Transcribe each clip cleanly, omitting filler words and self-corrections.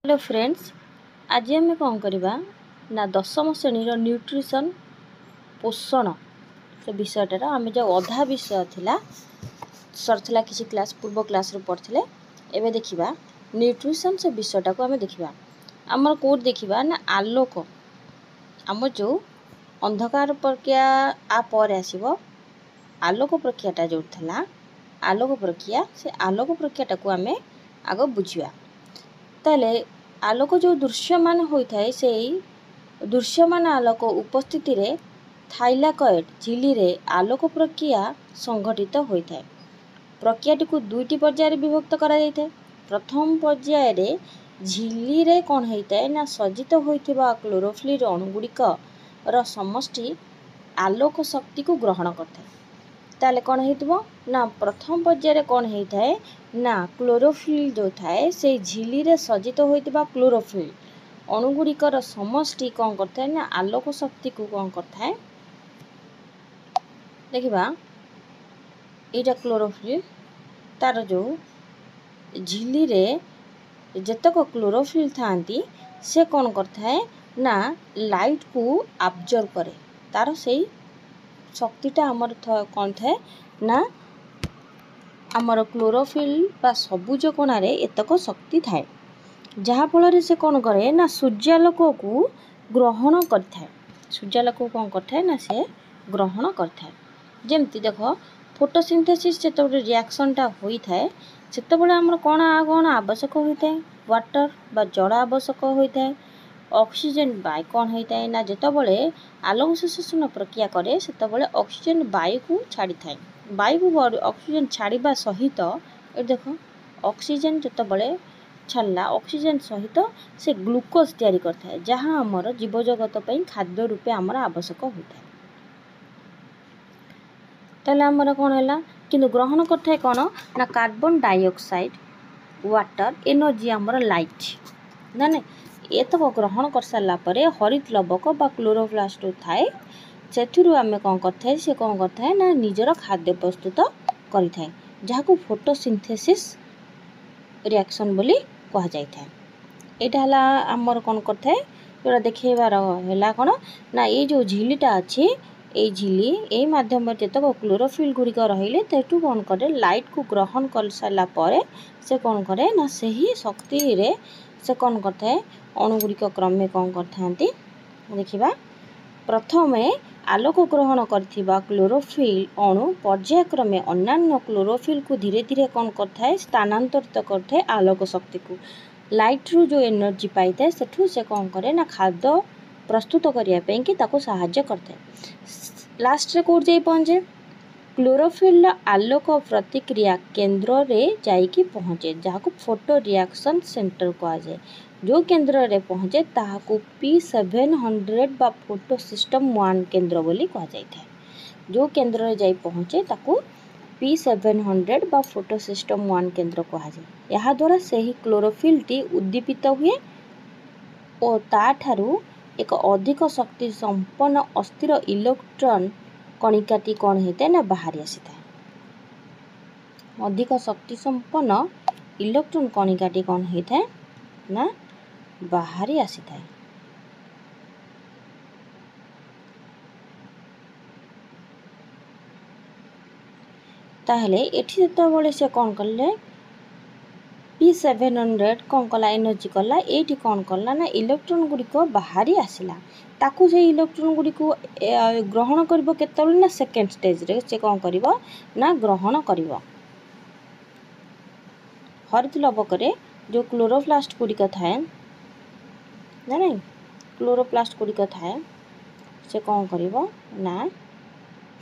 Hello friends, आज आम कौन करवा ना दशम श्रेणी न्यूट्रिशन पोषण से विषयटार आम जो अधा विषय थिला सरथिला किसी क्लास पूर्व क्लास रे पढ़थिले एबे देखिबा न्यूट्रिशन से विषयटा को आम देखिबा आमर कोड देखिबा ना आलोक आम जो अंधकार प्रक्रिया आ पर आसीबो आलोक प्रक्रियाटा जो थिला आलोक प्रक्रिया से आलोक प्रक्रियाटा को आम आग बुझिबा ताले आलोक जो दृश्यमान होता है से दृश्यमान आलोक उपस्थिति रे थाइलाकॉइड झिल्ली रे आलोक प्रक्रिया संघटित होता है। प्रक्रियाटी को दुईटी पर्याय विभक्त करा जायते। प्रथम पर्याय रे झिल्ली रे कौन होता है ना सज्जित होइथिबा क्लोरोफिल अणुगुड़िक र समष्टि आलोक शक्ति को ग्रहण करता है। ताले कौन हेतिबो ना प्रथम पर्याय कौन होता है ना क्लोरोफिल जो थाए से झिल्ली रे सज्जित होइतिबा क्लोरोफिल अणुगुड़िकर समष्टि कौन करता है ना आलोक शक्ति को कौन करता है देखिबा एटा क्लोरोफिल तार जो झिल्ली रे जतक क्लोरोफिल थांती से कौन करता है ना लाइट को अब्जॉर्ब करे तार से शक्तिटा आमर कौन थाए ना आमर क्लोरोफिल बा सबुज कोणार एतक शक्ति थाए जहा फल से कौन करे ना सूर्यालोक को ग्रहण करथाए। सूर्यालोक को कौन करथाए ना से ग्रहण करथाए। जेमती देख फोटोसिंथेसिस जेतबे रिएक्शनटा होई थाए सेतबे आमर कौन आवश्यक होता है वाटर बा जल आवश्यक होता है ऑक्सीजन वायु कौन होता है ना जेतबे आलोक संश्लेषण प्रक्रिया करे सेतबे ऑक्सीजन वायु को छाड़ी थाए वायु को ऑक्सीजन छाड़िबा सहित ए देख ऑक्सीजन जेतबे छाड़ला ऑक्सीजन सहित से ग्लूकोज तैयारी करता है जहाँ आमर जीव जगत पई खाद्य रूपे आमर आवश्यक होता है। ताले आमर कौन हैला किंतु ग्रहण करता है कौन ना कार्बन डाइऑक्साइड वाटर एनर्जी आमर लाइट ना ना एतक ग्रहण कर सारा पर हरित लवक बा क्लोरोप्लास्ट थाए से आम कौन करता है से कौन करता है ना निजर खाद्य प्रस्तुत करि थाए जहाँ को फोटोसिंथेसिस रिएक्शन बोली कहा जाय थाए। एटा हला आमर कौन करता है जोड़ा देखेबार हैला कौन ना ये जो झिल्लीटा अच्छी ये झिल्ली ये माध्यम जतक क्लोरोफिल गुड़िक रहिले तेटू कौन करे लाइट को ग्रहण कर सारा पर से कौन करे ना सही शक्ति रे से कौन करता है अणुगुड़िक क्रमे कौन करथांती देखिबा प्रथमे आलोक ग्रहण करथिबा क्लोरोफिल अणु पर्यायक्रमे अन्यान्य क्लोरोफिल को धीरे धीरे कौन करता है स्थानांतरित करता है आलोक शक्ति को लाइट रु जो एनर्जी पाई थाए सेठू से कौन करे ना खाद्य प्रस्तुत करिया पे कि ताको सहायता करता है। लास्ट रे कोड जाई पहुंचे क्लोरोफिल आलोक प्रतिक्रिया केंद्र रे जाइकी पहुँचे जहाँ को फोटो रिएक्शन सेंटर कहा जाए जो केंद्र रे पहुँचे ताहाको P700 बा फोटो सिस्टम 1 केंद्र बोली कहा जाए जो केंद्र रे जाई पहुँचे ताको P700 बा फोटो सिस्टम 1 केंद्र कहा जाए। यहाँ द्वारा सही क्लोरोफिल टी उद्दीपित हुए और ताठारु एक अधिक शक्ति संपन्न अस्थिर इलेक्ट्रॉन कणिकाटी कौन होता है ना बाहरी आसी था अधिक शक्ति संपन्न इलेक्ट्रॉन कणिकाटी कौन होता है ना बाहरी आसी था। ताहले एठी जेतबेले से कौन करले P700 कौन कला एनर्जी कला एठी कौन करला ना इलेक्ट्रॉन गुड़िक बाहरी आसिला ताकू से इलेक्ट्रॉन गुड़िक ग्रहण करिवो केतबेले ना सेकेंड स्टेज रे से कौन करिवो ना ग्रहण करिवो। हरित लवक रे जो क्लोरोप्लास्ट गुड़िक थाए ना नहीं क्लोरोप्लास्ट गुड़िक थाए से कौन करिवो ना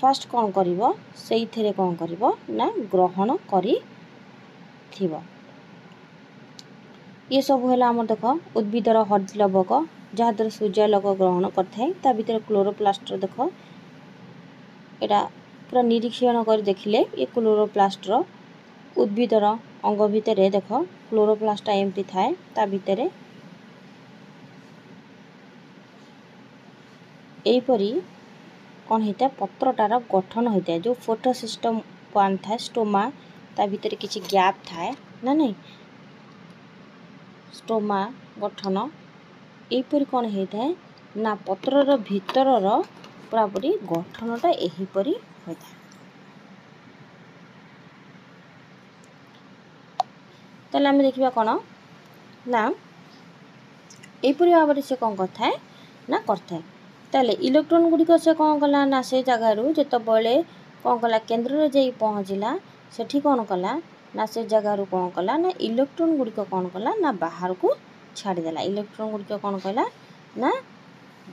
फर्स्ट कौन करिवो सेई थेरे कौन करिवो ना ग्रहण करी थिवो। ये सब है आम देख उद्भिदर हरित लवक जहाँ द्वारा सूर्यालोक ग्रहण करता भितर क्लोरोप्लास्ट देख एटा पूरा निरीक्षण कर देखिले ये क्लोरोप्लास्ट उद्भिदर अंग भितर देख क्लोरोप्लास्ट एमती थाए ता भितर एपरी कौन होता है पत्रटार गठन होता है जो फोटो सिस्टम 1 था स्टोमा ता भितर किसी गैप थाए ना नहीं स्टोमा गठन यहीपरि कौन होता है ना पत्रर भितरर पूरापूरी गठनटा यहीपरि होता है। ताले आम देखा कौन ना यहीपरि भाव से कौन करता है ना करता है। ताले इलेक्ट्रॉन गुड़िक से कौन कला ना से जगार जितेबले कौन कला केन्द्र जाई पहुँचला सेठी कौन कला ना से जगार कौन कला ना इलेक्ट्रॉन गुड़िक कौन कला ना बाहर को छाड़देला। इलेक्ट्रॉन गुड़िक कौन कला ना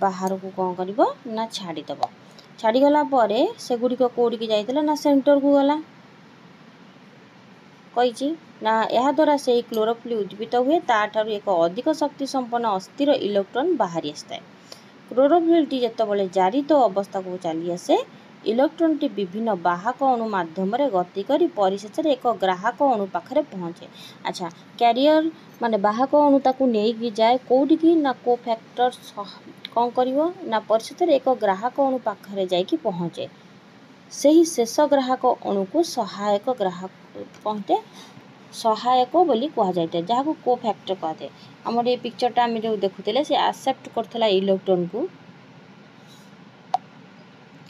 बाहर को कौन करिवो ना छाड़ीदेव। छाड़ीगला परे से गुड़िक कौटिकी जाइतिला ना सेंटर को गला कही ना यह द्वारा से क्लोरोफिल उद्दीपित हुए ताठारु एक अधिक शक्ति संपन्न अस्थिर इलेक्ट्रॉन बाहरी आसता। क्लोरोफिलटी जितेबाला जारित अवस्था को चली आसे इलेक्ट्रॉन टी विभिन्न बाहक अणु माध्यम गति करी परिशेष एक ग्राहक अणु पाखरे पहुँचे। अच्छा कैरियर माने बाहक अणु ताकू नेइकी जाए कोउटिकी ना कोफैक्टर कौन करिवो ना परिशेष एक ग्राहक अणु पाखरे जाइकी पहुँचे। सही शेष ग्राहक अणु को सहायक ग्राहक कहते सहायक बोली कह जाए जहाँ को कोफैक्टर कहते। आमर ये पिक्चरटा आम जो देखुले से एक्सेप्ट करथला इलेक्ट्रॉन को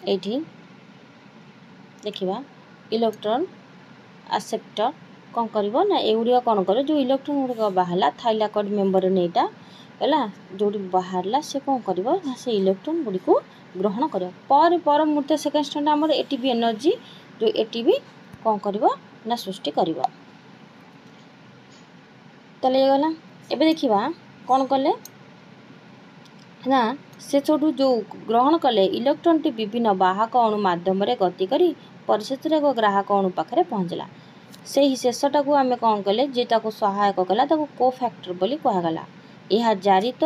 एठी देखिबा इलेक्ट्रॉन एक्सेप्टर कौन करिवो ना एगुड़िया कौन कर जो इलेक्ट्रॉन गुड़िक बाहरला थाइलाकॉइड मेम्ब्रेन नेटा हैला जोटी बाहरला से कौन करिवो से इलेक्ट्रॉन गुड़िक ग्रहण कर पर मुहूर्त सेकेंड स्टैंड आमर एटीपी एनर्जी जो एटीपी कौन करिवो ना सृष्टि करिवो। ताले गला एबे देखिबा कौन कले ना से छोटू जो ग्रहण कले इलेक्ट्रॉन टी विभिन्न बाहक अणु माध्यम गति करी परिशेष एक ग्राहक अणु पाखरे पहुँचला। से ही शेषटा को आम कौन कले जे ताको सहायक कला ताको कोफैक्टर बोली कहगला। यह जारित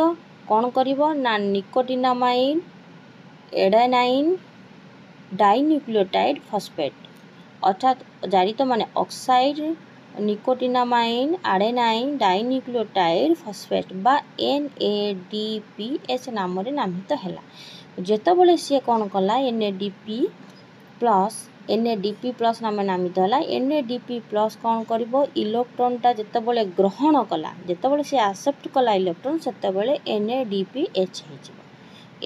कौन करिवो ना निकोटिनामाइन एडेनाइन डाइन्यूक्लियोटाइड फॉस्फेट अर्थात जारित माने ऑक्साइड निकोटिनामाइन आडेनाइन डाइन्यूक्लियोटाइड फॉस्फेट बा NADPH नाम रे नामित हैला। जेतेबले सी कौन कला NADP प्लस नाम नामित हैला। NADP प्लस कौन करिवो इलेक्ट्रॉनटा जेतेबले ग्रहण कला जेतेबले सी एक्सेप्ट कला इलेक्ट्रॉन सेतेबले NADPH हेजिवो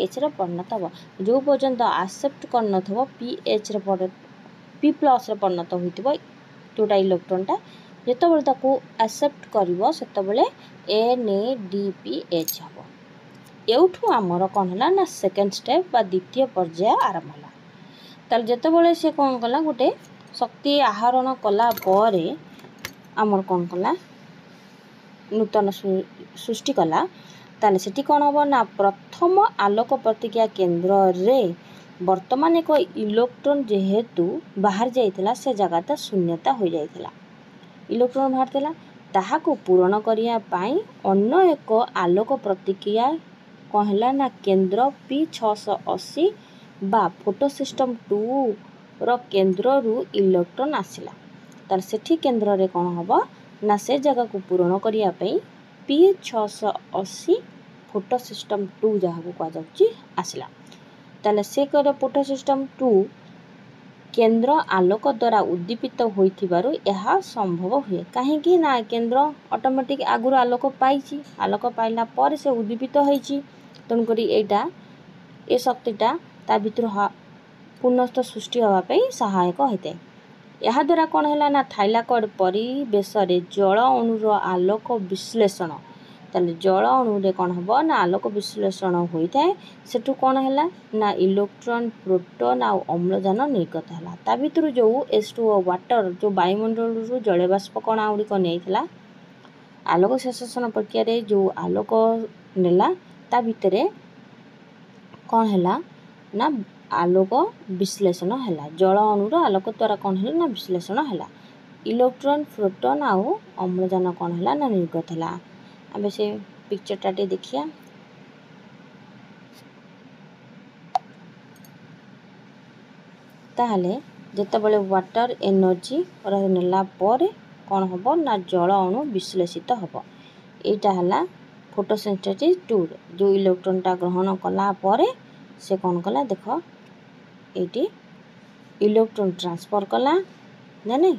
H रे परिणत हो। जो पर्यंत एक्सेप्ट कर नथबो PH रे P प्लस रे परिणत होइतिबो जोटा इलेक्ट्रॉनटा जेतेबले ताको एक्सेप्ट करिवो सेतेबले NADPH हबो। एउठू आमर कौन हला ना सेकेंड स्टेप बा द्वितीय पर्याय आरंभ हला। ताल जेतेबले से कौन कला गोटे शक्ति आहरण कला परे आमर कौन कला नूतन सृष्टि कला ताले सेठी कौन हबो ना प्रथम आलोक प्रतिक्रिया केंद्र रे वर्तमान एक इलेक्ट्रॉन जेहेतु बाहर जाइतिला से जगहटा शून्यता हो जाइतिला इलेक्ट्रॉन बाहरतिला ताहाको पूरण करिया पाई अन्य एक आलोक प्रतिक्रिया कहला ना केंद्र P680 बा फोटो सिस्टम 2 रो केंद्र रु इलेक्ट्रॉन आसिला। तार सेठी केंद्र रे कौन हबो ना से जगह को पूरण करिया पाई P680 फोटो सिस्टम 2 जहाँ को कहा जाउची आसिला। ताले से कर फोटो सिस्टम 2 केंद्र आलोक द्वारा उद्दीपित होइथिबारु यह संभव हुए कहीं ना केंद्र ऑटोमेटिक आगुर आलोक पाइछि आलोक पाइला पर से उद्दीपित होइछि तनकरी एटा ए शक्तिटा ता भितर पुनस्थ सृष्टि हवा पई सहायक होइते। यह द्वारा कौन है ना थाइलाकॉइड परिवेश जल अणुर आलोक विश्लेषण ताले जल अणु कौन हम ना आलोक विश्लेषण होता है सेठू कौन है ना इलेक्ट्रॉन प्रोटॉन आ अम्लजान निर्गत है ता भीतर जो H2O वाटर जो वायुमंडल जल बाष्प कणा गुड़िक नहीं आलोक संश्लेषण प्रक्रिया जो आलोक नेला ता भितर कौन है ना आलोक विश्लेषण है जल अणुर आलोक द्वारा कौन है ना विश्लेषण है इलेक्ट्रॉन प्रोटॉन आउ अम्लजान कौन है ना निर्गत है। आम से पिक्चरटा टे देखिया ताहले जेतेबले वाटर एनर्जी नेला पर कौन हम ना जल अणु विश्लेषित हम एटा हला फोटोसिंथेसिस 2 जो इलेक्ट्रॉनटा ग्रहण कला परे से कौन कला देख ये इलेक्ट्रॉन ट्रांसफर कला जाने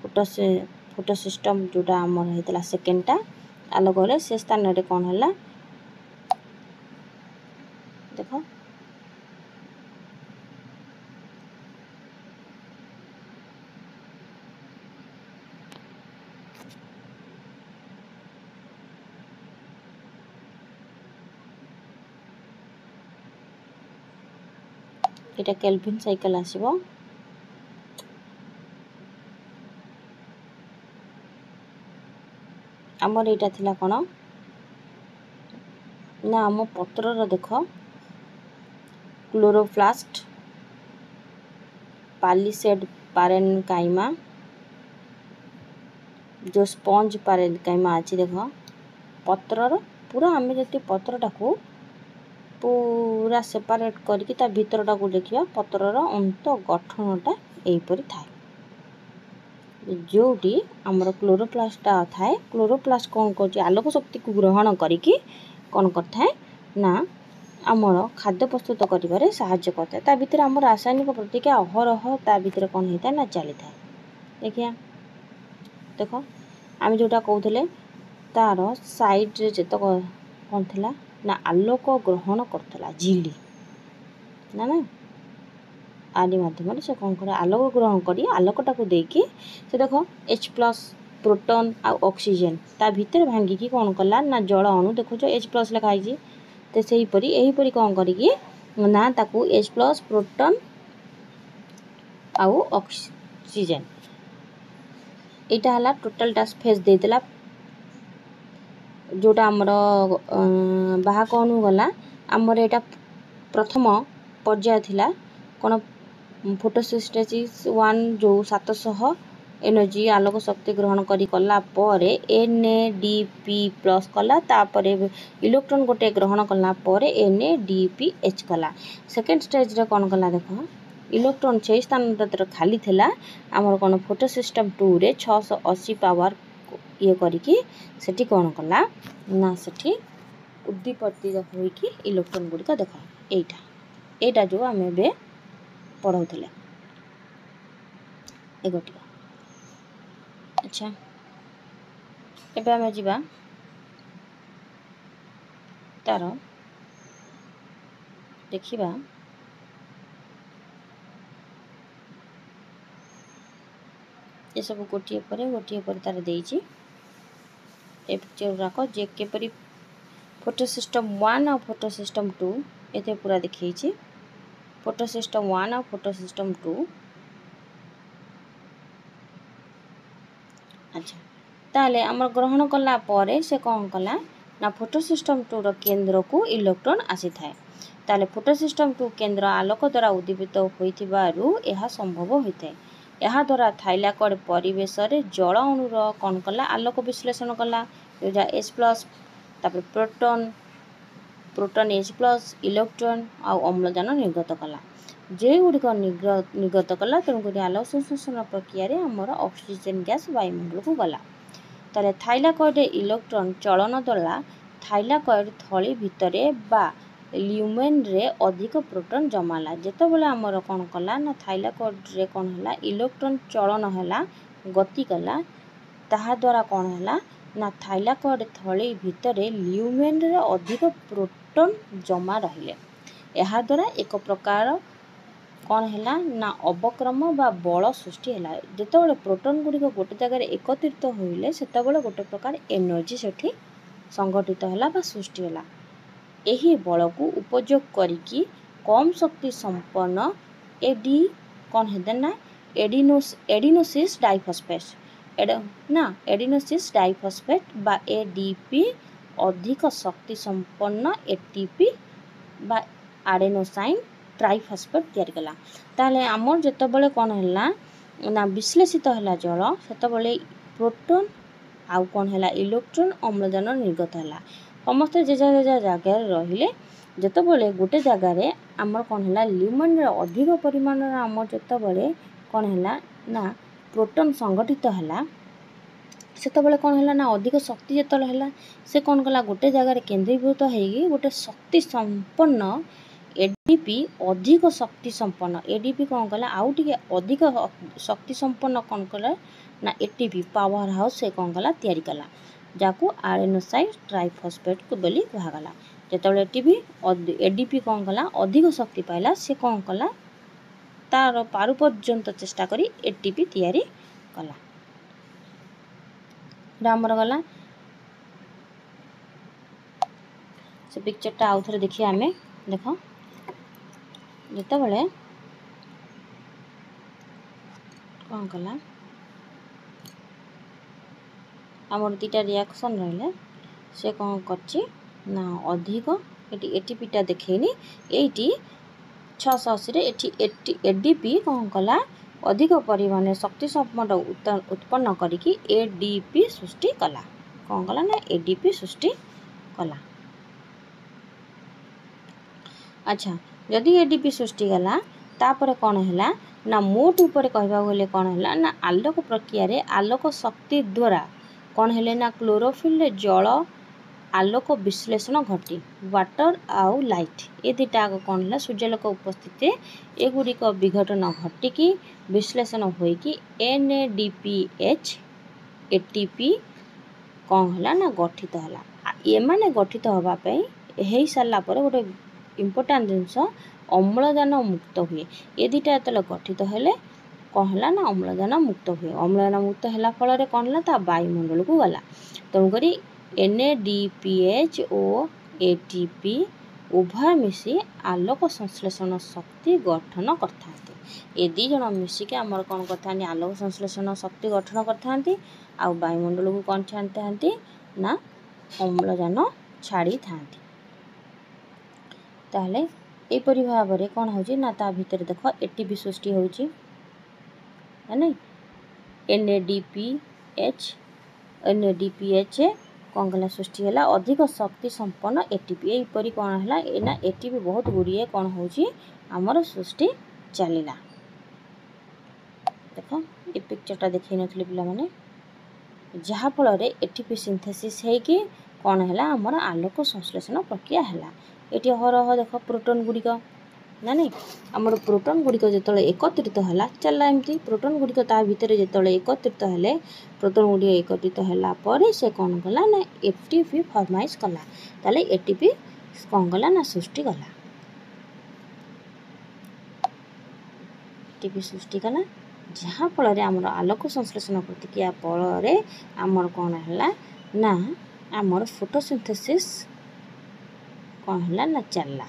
फोटो सिस्टम जोटा आमर होता सेकेंडटा आलोक हेले से स्थान रे कौन है देख এটা কেলভিন সাইকেল আসিব आमर एटा थिला कोन ना आम पत्रर देख क्लोरोप्लास्ट पालिसेड पारेन्काइमा जो स्पंज पारेन्काइमा अच्छी देख पत्रर पूरा आम जति पत्रटा को पूरा सेपरेट करके ता भीतरटा को देखिया पत्रर अंत गठनटा एहीपरि थाए जोटी आमर क्लोरोप्लास्टा थाए क्लोरोप्लास्ट कौन कर आलोक शक्ति को ग्रहण करिकी कौन करथाए ना आमर खाद्य प्रस्तुत करिबारे सहाय्य करता ता भीतर आम रासायनिक प्रतिक्रिया अहरह ता भीतर कौन होता है ना चली था देखिया देख आम जोटा कहते तार साइड रे जत कौन थिला ना आलोक ग्रहण करथला झिली ना ना आदि माध्यम से कौन करे आलोक ग्रहण करी आलोकटा को देकी से देख H+ प्रोटॉन आ ऑक्सीजन ता भीतर भांगिकी कौन कला ना जल अणु देखो H+ लिखाई तो से यहीपरी कौन करी ना ताकू H+ प्रोटॉन आउ ऑक्सीजन एटा हला टोटल टा फेज देदेला जोटा आमर बाहा कौन गला आमर एटा प्रथम पर्याय थिला कौन फोटोसिंथेसिस 1 जो 700 एनर्जी आलोक शक्ति ग्रहण करी कला परे NADP+ कला तापरे इलेक्ट्रॉन गोटे ग्रहण कला परे NADPH कला सेकंड स्टेज रे कौन कला देखो इलेक्ट्रॉन 6 स्थान तत्र खाली थिला हमर कोन फोटो सिस्टम 2 रे 680 पावर ये करिकी सेठी कौन कला ना सेठी उद्दीपित होई कि इलेक्ट्रॉन गुडी का देखो एटा जो हमें बे पढ़ाउथले एगोटी अच्छा एबे हमें जीवा तार देखिबा ये सब गोटिए पर तार देइची ए पिक्चर राखो जे केपरी फोटो सिस्टम 1 और फोटो सिस्टम 2 एते पूरा देखैची फोटो सिस्टम 1 और फोटो सिस्टम 2 अच्छा ताले हमर ग्रहण कला परे से कौन कला ना फोटो सिस्टम 2 रो केंद्र को इलेक्ट्रॉन आसी थाए ताले फोटो सिस्टम 2 केंद्र आलोक द्वारा उद्दीपित होइथिबारु एहा संभव होइथाय एहा द्वारा थाइलाकॉइड परिवेश रे जल अणुर कौन कला आलोक विश्लेषण कला जोजा H+ तापर प्रोटॉन H+ इलेक्ट्रॉन आ अम्लजान निर्गत कला जे गुडिक निर्गत कला तेणुक आलोक संश्लेषण प्रक्रिया रे हमर ऑक्सीजन गैस वायुमंडल को गला ताले थाइलाकॉइड इलेक्ट्रॉन चलन द्वारा थाइलाकॉइड थली भितरे बा ल्यूमेन रे अधिक प्रोटॉन जमाला जेतेबेले हमर कोन कला ना थाइलाकॉइड रे कोन हला इलेक्ट्रॉन चलन हला गति कला ताहा द्वारा कोन हला ना थाइलाकॉइड थली भितरे ल्यूमेन रे अधिक प्रोटॉन जमा रहिले एहा द्वारा एक प्रकार कौन है ना अवक्रम बा बल सृष्टि है जितेबाला प्रोटॉन गुड़िक गोटे जगह एकत्रित होइले सेतेबाला गोटे प्रकार एनर्जी सेठी संगठित है बा सृष्टि है यही बल को उपयोग करिकी कम शक्ति संपन्न एडी कौन है ना एडिनोसिस डाइफॉस्फेट एडिनोसिस डाइफॉस्फेट बा एडीपी अधिक शक्ति संपन्न एटीपी बा आडेनोसाइन ट्राइफॉस्फेट तैयार कला ताले आमर जेतेबेले कौन है ना विश्लेषित है जल सेतेबेले प्रोटॉन आउ कौन है इलेक्ट्रॉन अम्लजान निर्गत है समस्ते जेजा जेजा जगह रहिले जेतेबेले गोटे जगार आमर कौन है ल्यूमेन अधिक परिमाण आमर जेतेबेले कौन है ना प्रोटॉन संगठित है सेतेबेले कौन है ना अधिक शक्ति जेतेबेले है से कौन कला गोटे जगार केंद्रीभूत होगी गोटे शक्ति संपन्न एडीपी अधिक शक्ति संपन्न एडीपी कौन कला आउ टिके अधिक शक्ति संपन्न कौन कला ना एटीपी पावर हाउस से कौन कला तैयारी कला जाकू आडेनोसाइन ट्राइफॉस्फेट को बोली कहागला। जेतबेले एडीपी कौन कला अधिक शक्ति पाइला से कौन कला तार पारु पर्यंत चेष्टा करी एटीपी तैयारी कला। आमर गला से पिक्चरटा आउ थे देखिए आमे देख जितेबाला कौन कला आमर दुटा रिएक्शन रहा से कौन करछि ना अधिक ये एटीपीटा देखेनी ये 680 रे एडीपी कौन कला अधिक परिमाण शक्ति संपद उत्पन्न करिकी एडीपी सृष्टि कला। कौन कला ना एडीपी सृष्टि कला। अच्छा जदि एडीपी सृष्टि गला तापर कौन है ना मोट ऊपर कहबा गले कौन है ना आलोक प्रक्रिया रे आलोक शक्ति द्वारा कौन है ना क्लोरोफिल रे जल आलोक विश्लेषण घटी वाटर आउ लाइट ये दुटा आग कौन है सूर्यालोक उपस्थिति एगुड़िक विघटन घटिकी विश्लेषण होइकी एनएडीपीएच एटीपी कौन है ना गठित है। ये माने गठित होगापी हो सारा पर गोटे इम्पोर्टाट जिनस अम्लजान मुक्त हुए ये दुटा जो गठित हेले कौन है ना अम्लजान मुक्त हुए। अम्लजान मुक्त होला फल कौन है ता वायुमंडल को गला तेणुक एनएडीपीएच और एटीपी उभय मिसी आलोक संश्लेषण शक्ति गठन करते ये दी जन मिसिक आमर कौन करते आलोक संश्लेषण शक्ति गठन करते आ वायुमंडल को कौन छाड़ते ना अम्लजान छाड़ी था। ताहले एपरी भाव में कौन हो ना ता भीतर देख एटीपी सृष्टि होची है नहीं एनएडीपीएच कौन कला सृष्टि है अधिक शक्ति संपन्न एटीपी यहीपरी कौन है ना एटीपी बहुत गुड़िए कौन होमर सृष्टि चलला। देख ये पिक्चरटा देखी नी पे जहाँफल एटीपी सिंथेसिस होगी कौन है आमर आलोक संश्लेषण प्रक्रिया है। ये हरह देख प्रोटोन गुड़िक ना नहीं आमर प्रोटोन गुड़िक जो एकत्रित है चलला एमती प्रोटोन गुड़िक ता भीतर जो एकत्रित हेले प्रोटोन गुड़िक एकत्रित है से कौन कला ना एटीपी फॉर्माइज कला ताले एटीपी कौन कला ना सृष्टि कला एटीपी सृष्टि कला जहाँ फल आमर आलोक संश्लेषण प्रतिक्रिया फल आमर कौन है ना आमर फोटोसिंथेसिस कौन है ना चलला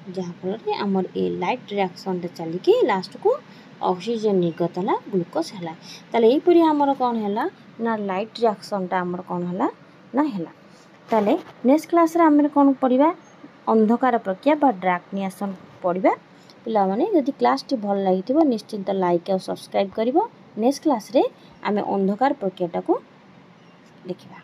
जहाँ फल आमर ए लाइट रिएक्शन चलिकी लास्ट को ऑक्सीजन निर्गत है ग्लूकोज है ताले यहीपरी आमर कौन है ना लाइट रिएक्शनटा आमर कौन है ना है ताले नेक्स्ट क्लास रे आमर कौन पढ़ा अंधकार प्रक्रिया बा डार्क रिएक्शन पढ़ा पिला माने यदि क्लास टी भल लगी निश्चिंत लाइक और सब्सक्राइब करिवो। नेक्स्ट क्लास रे आमे अंधकार प्रक्रियाटा को देखिबा।